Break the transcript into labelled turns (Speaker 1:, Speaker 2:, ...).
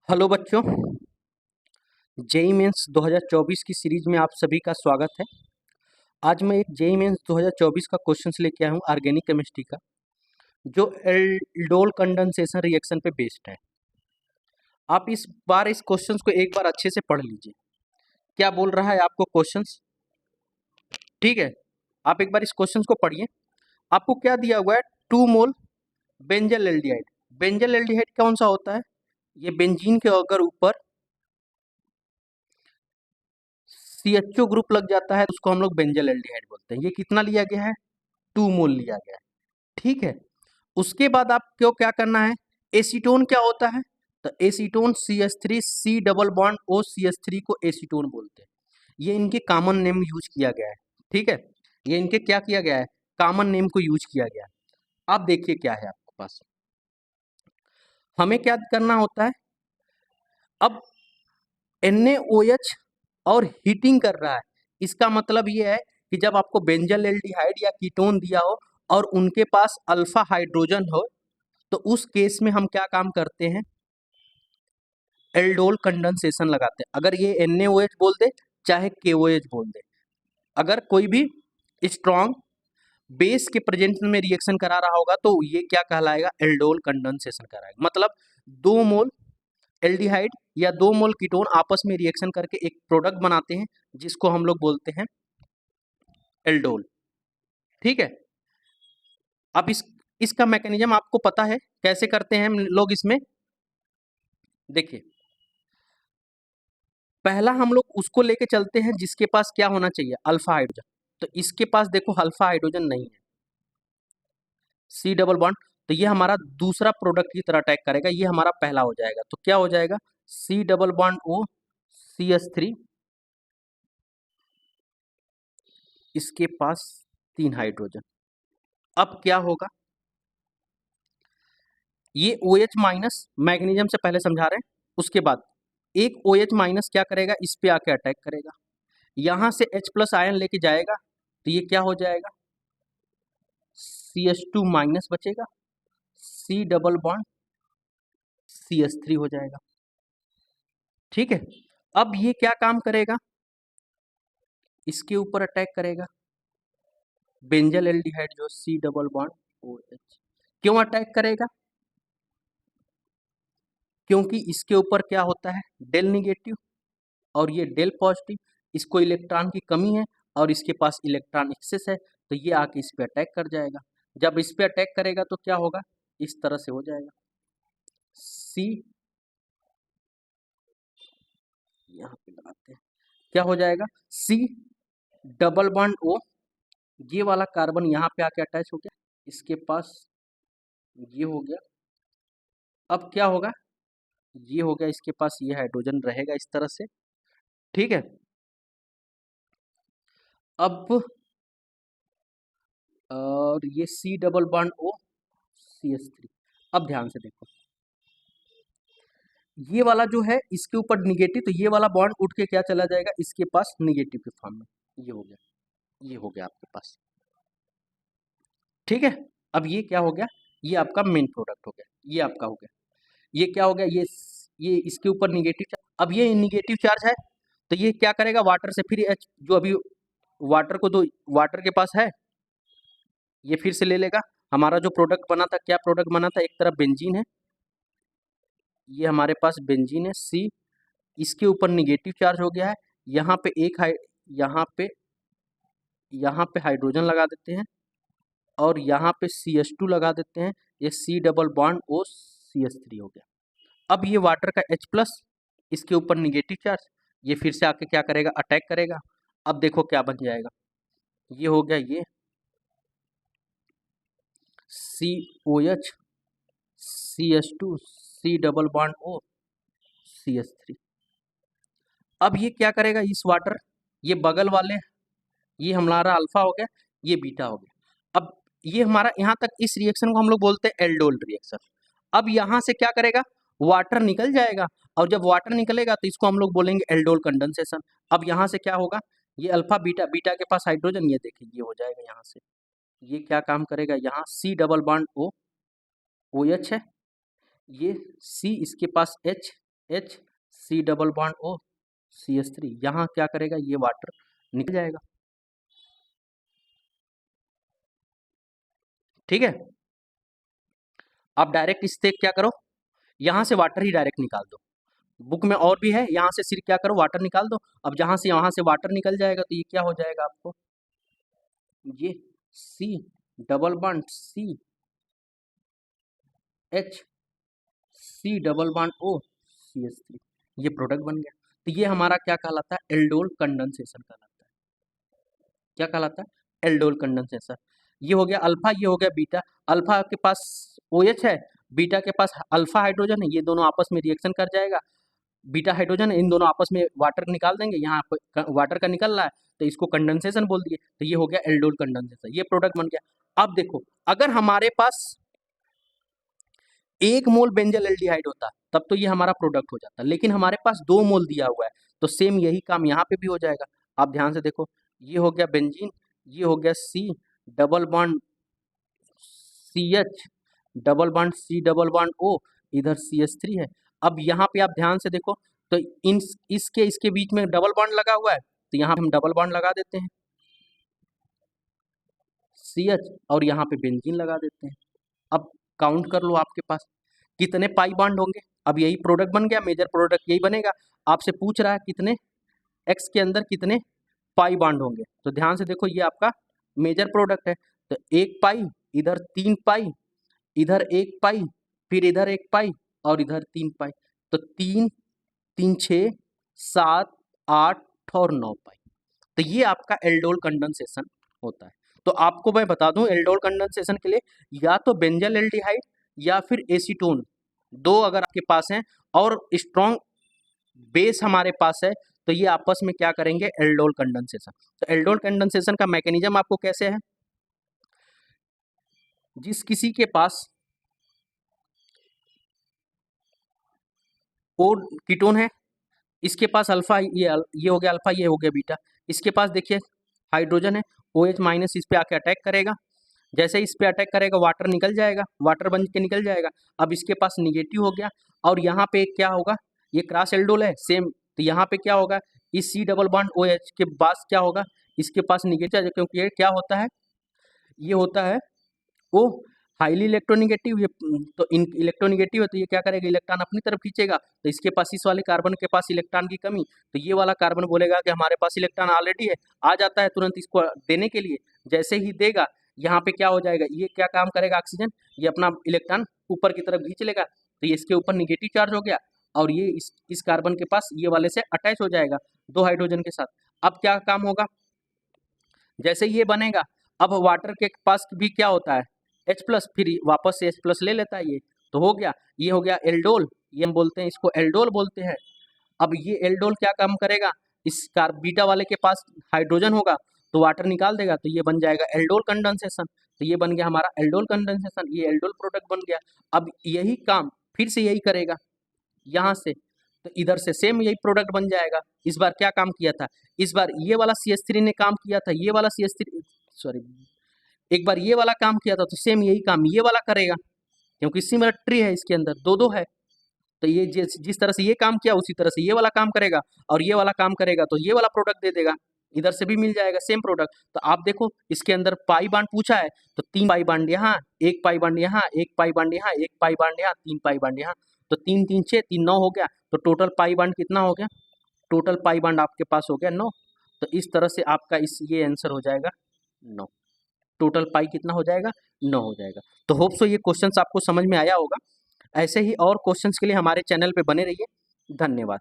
Speaker 1: Hello बच्चों, JEE mains 2024 की series में आप सभी का स्वागत है। आज मैं एक जेई मेंस 2024 का क्वेश्चंस लेके आया हूँ ऑर्गेनिक केमिस्ट्री का, जो एल्डोल कंडेंसेशन रिएक्शन पे बेस्ड है। आप इस बार इस क्वेश्चंस को एक बार अच्छे से पढ़ लीजिए। क्या बोल रहा है आपको क्वेश्चंस? ठीक है, आप एक बार इस क्वेश्चंस को पढ़िए। आपको क्या दिया हुआ है? 2 मोल बेंजल एल्डिहाइड। बेंजल एल्डिहाइड कौन सा होता है? ये बेंजीन के अगर ऊपर CHO ग्रुप लग जाता है तो उसको हम लोग बेंजल एल्डिहाइड बोलते हैं। ये कितना लिया गया है? 2 मोल लिया गया है। ठीक है, उसके बाद आपको क्या करना है? एसीटोन क्या होता है? तो acetone CH3 C double bond O CH3 को एसीटोन बोलते हैं। ये इनके कॉमन नेम यूज किया गया है। ठीक है, ये इनके क्या किया गया है? कॉमन नेम को यूज किया गया है। अब देखिए क्या है आपके पास। हमें क्या करना होता है? अब NaOH और हीटिंग कर रहा है। इसका मतलब ये है कि जब आपको बेंजल एल्डिहाइड या कीटोन दिया हो और उनके पास अल्फा हाइड्रोजन हो, तो उस केस में हम क्या काम करते हैं? एल्डोल कंडेंसेशन लगाते हैं। अगर ये NaOH बोल दे चाहे KOH बोल दे, अगर कोई भी स्ट्रॉन्ग बेस के प्रेजेंस में रिएक्शन करा रहा होगा तो ये क्या कहलाएगा? एल्डोल कंडेंसेशन कराएगा। मतलब 2 मोल एल्डिहाइड या 2 मोल कीटोन आपस में रिएक्शन करके एक प्रोडक्ट बनाते हैं जिसको हम लोग बोलते हैं एल्डोल। ठीक है, अब इसका मैकेनिज्म आपको पता है कैसे करते हैं हम लोग इसमें? देखिए, पहला हम लोग उसको लेके चलते हैं जिसके पास क्या होना चाहिए? Alpha hydrogen. तो इसके पास देखो अल्फा हाइड्रोजन नहीं है, C डबल बॉन्ड। तो ये हमारा दूसरा प्रोडक्ट की तरह अटैक करेगा। ये हमारा पहला हो जाएगा। तो क्या हो जाएगा? C double bond O CH3, इसके पास 3 हाइड्रोजन। अब क्या होगा? ये OH माइनस मैग्नीशियम से पहले समझा रहे हैं। उसके बाद एक OH माइनस क्या करेगा? इस पे आके अटैक करेगा। यहां से H प्लस आयन लेके जाएगा तो ये क्या हो जाएगा? CH2 माइनस बचेगा, C डबल बॉन्ड CH3 हो जाएगा। ठीक है, अब ये क्या काम करेगा? इसके ऊपर अटैक करेगा बेंजल एल्डिहाइड जो C डबल बॉन्ड OH। क्यों अटैक करेगा? क्योंकि इसके ऊपर क्या होता है? डेल निगेटिव और ये डेल पॉजिटिव। इसको इलेक्ट्रॉन की कमी है और इसके पास इलेक्ट्रॉन एक्सेस है, तो ये आके इस पे अटैक कर जाएगा। जब इस पे अटैक करेगा तो क्या होगा? इस तरह से हो जाएगा। C यहाँ पे लगाते हैं, क्या हो जाएगा? C डबल बॉन्ड O, ये वाला कार्बन यहाँ पे आके अटैच हो गया, इसके पास ये हो गया। अब क्या होगा? ये हो गया, इसके पास ये हाइड्रोजन रहेगा इस तरह से। ठीक है, अब और ये C double bond O CH3। अब ध्यान से देखो, ये वाला जो है इसके ऊपर निगेटिव, तो ये वाला बॉन्ड उठ के क्या चला जाएगा? इसके पास निगेटिव के फॉर्म में। ये हो गया, ये हो गया आपके पास। ठीक है, अब ये क्या हो गया? ये आपका मेन प्रोडक्ट हो गया, ये आपका हो गया। ये क्या हो गया? ये इसके ऊपर निगेटिव चार्ज। अब ये निगेटिव चार्ज है तो ये क्या करेगा? वाटर से फिर H, जो अभी वाटर को दो, वाटर के पास है, ये फिर से ले लेगा। हमारा जो प्रोडक्ट बना था, क्या प्रोडक्ट बना था? एक तरफ बेंजीन है, ये हमारे पास बेंजीन है C, इसके ऊपर निगेटिव चार्ज हो गया है। यहाँ पे एक यहाँ पे हाइड्रोजन लगा देते हैं और यहाँ पे CH2 लगा देते हैं। ये C double bond O CH3 हो गया। अब ये वाटर का H प्लस, इसके ऊपर निगेटिव चार्ज, ये फिर से आके क्या करेगा? अटैक करेगा। अब देखो क्या बन जाएगा? ये हो गया, ये COH CH2 C double bond O CH3। अब ये क्या करेगा? इस वाटर, ये बगल वाले, ये हमारा अल्फा हो गया, ये बीटा हो गया। अब ये हमारा यहाँ तक, इस रिएक्शन को हम लोग बोलते हैं एल्डोल रिएक्शन। अब यहाँ से क्या करेगा? वाटर निकल जाएगा और जब वाटर निकलेगा तो इसको हम लोग बोलेंगे एल्डोल कंडेंसेशन। अब यहाँ से क्या होगा? ये अल्फा बीटा, बीटा के पास हाइड्रोजन, ये देखिए ये हो जाएगा यहाँ से। ये क्या काम करेगा? यहाँ C double bond O OH है, ये C, इसके पास H, HC double bond O CH3, यहाँ क्या करेगा, ये वाटर निकल जाएगा। ठीक है, आप डायरेक्ट इससे क्या करो, यहाँ से वाटर ही डायरेक्ट निकाल दो। बुक में और भी है, यहाँ से सिर्फ क्या करो, वाटर निकाल दो। अब जहाँ से यहाँ से वाटर निकल जाएगा तो ये क्या हो जाएगा आपको, ये CC double bond O CH3, ये प्रोडक्ट बन गया। तो ये हमारा क्या कहलाता है, एल्डोल कंडेंसेशन कहलाता है। क्या कहलाता है, एल्डोल कंडेंसेशन। ये हो गया अल्फा, ये हो गया बीटा। अल्फा के पास OH है, बीटा के पास अल्फा हाइड्रोजन है, ये दोनों आपस में रिएक्शन कर जाएगा, बीटा हाइड्रोजन, इन दोनों आपस में वाटर निकाल देंगे, यहाँ पर वाटर का निकल रहा है तो इसको कंडेंसेशन बोल दिए, तो ये हो गया एल्डोल कंडेंसेशन, ये प्रोडक्ट बन गया। अब देखो, अगर हमारे पास 1 मोल बेंजल एल्डिहाइड होता तब तो ये हमारा प्रोडक्ट हो जाता, लेकिन हमारे पास 2 मोल दिया हुआ है, तो सेम यही काम यहाँ पे भी हो जाएगा। आप ध्यान से देखो, ये हो गया बेंजीन, ये हो गया C डबल बॉन्ड O, इधर CH3 है। अब यहाँ पे आप ध्यान से देखो, तो इन इसके बीच में डबल बॉन्ड लगा हुआ है, तो यहाँ पे हम डबल बॉन्ड लगा देते हैं CH, और यहाँ पे बेंजीन लगा देते हैं। अब काउंट कर लो आपके पास कितने पाई बॉन्ड होंगे। अब यही प्रोडक्ट बन गया, मेजर प्रोडक्ट यही बनेगा। आपसे पूछ रहा है कितने एक्स के अंदर कितने पाई बॉन्ड होंगे, तो ध्यान से देखो, ये आपका मेजर प्रोडक्ट है, तो 1 पाई, इधर 3 पाई, इधर 1 पाई, फिर इधर 1 पाई और इधर 3 पाई, तो 3 3 6 7 8 और 9 पाई। तो ये आपका एल्डोल कंडेंसेशन होता है। तो आपको मैं बता दूं, एल्डोल कंडेंसेशन के लिए या तो बेंजल एल्डिहाइड या फिर एसीटोन, दो अगर आपके पास हैं और स्ट्रॉन्ग बेस हमारे पास है, तो ये आपस में क्या करेंगे, एल्डोल कंडेंसेशन। तो एल्डोल कंडेंसेशन का मैकेनिज्म आपको कैसे है, जिस किसी के पास ओ कीटोन है, इसके पास अल्फा, ये हो गया अल्फा, ये हो गया बीटा, इसके पास देखिए हाइड्रोजन है, OH माइनस इस पे आके अटैक करेगा, जैसे इस पे अटैक करेगा वाटर निकल जाएगा, वाटर बन के निकल जाएगा। अब इसके पास निगेटिव हो गया, और यहाँ पे क्या होगा, ये क्रॉस एल्डोल है सेम, तो यहाँ पे क्या होगा, इस C डबल बॉन्ड OH के पास क्या होगा, इसके पास निगेटिव, क्योंकि ये क्या होता है, ये होता है वो हाईली इलेक्ट्रोनिगेटिव, ये तो इन इलेक्ट्रोनिगेटिव है, तो ये क्या करेगा, इलेक्ट्रॉन अपनी तरफ खींचेगा, तो इसके पास, इस वाले कार्बन के पास इलेक्ट्रॉन की कमी, तो ये वाला कार्बन बोलेगा कि हमारे पास इलेक्ट्रॉन ऑलरेडी है, आ जाता है तुरंत इसको देने के लिए। जैसे ही देगा, यहाँ पे क्या हो जाएगा, ये क्या काम करेगा, ऑक्सीजन, ये अपना इलेक्ट्रॉन ऊपर की तरफ खींच लेगा, तो ये इसके ऊपर निगेटिव चार्ज हो गया, और ये इस कार्बन के पास ये वाले से अटैच हो जाएगा 2 हाइड्रोजन के साथ। अब क्या काम होगा, जैसे ये बनेगा, अब वाटर के पास भी क्या होता है, H+, फिर वापस से H+ ले लेता है, ये तो हो गया, ये हो गया एल्डोल, ये हम बोलते हैं, इसको एल्डोल बोलते हैं। अब ये एल्डोल क्या काम करेगा, इस बीटा वाले के पास हाइड्रोजन होगा, तो वाटर निकाल देगा, तो ये बन जाएगा एल्डोल कंडेंसेशन, तो ये बन गया हमारा एल्डोल कंडेंसेशन, ये एल्डोल प्रोडक्ट बन गया। अब यही काम फिर से यही करेगा, यहाँ से, तो इधर से सेम यही प्रोडक्ट बन जाएगा। इस बार क्या काम किया था, इस बार ये वाला CH3 ने काम किया था, ये वाला CH3, सॉरी, एक बार ये वाला काम किया था, तो सेम यही काम ये वाला करेगा, क्योंकि सिमिट्री है इसके अंदर, दो दो है, तो ये जिस तरह से ये काम किया उसी तरह से ये वाला काम करेगा, और ये वाला काम करेगा तो ये वाला प्रोडक्ट दे देगा, इधर से भी मिल जाएगा सेम प्रोडक्ट। तो आप देखो, इसके अंदर पाई बांड पूछा है, तो 3 पाई बांड यहाँ, 1 पाई बांड यहाँ, 1 पाई बांड यहाँ, 1 पाई बांड यहाँ, 3 पाई बांड यहाँ, तो 3 3 6 3 9 हो गया, तो टोटल पाई बांड कितना हो गया, टोटल पाई बांड आपके पास हो गया 9। तो इस तरह से आपका ये आंसर हो जाएगा 9, टोटल पाई कितना हो जाएगा, 9 हो जाएगा। तो होप सो ये क्वेश्चंस आपको समझ में आया होगा। ऐसे ही और क्वेश्चंस के लिए हमारे चैनल पे बने रहिए। धन्यवाद।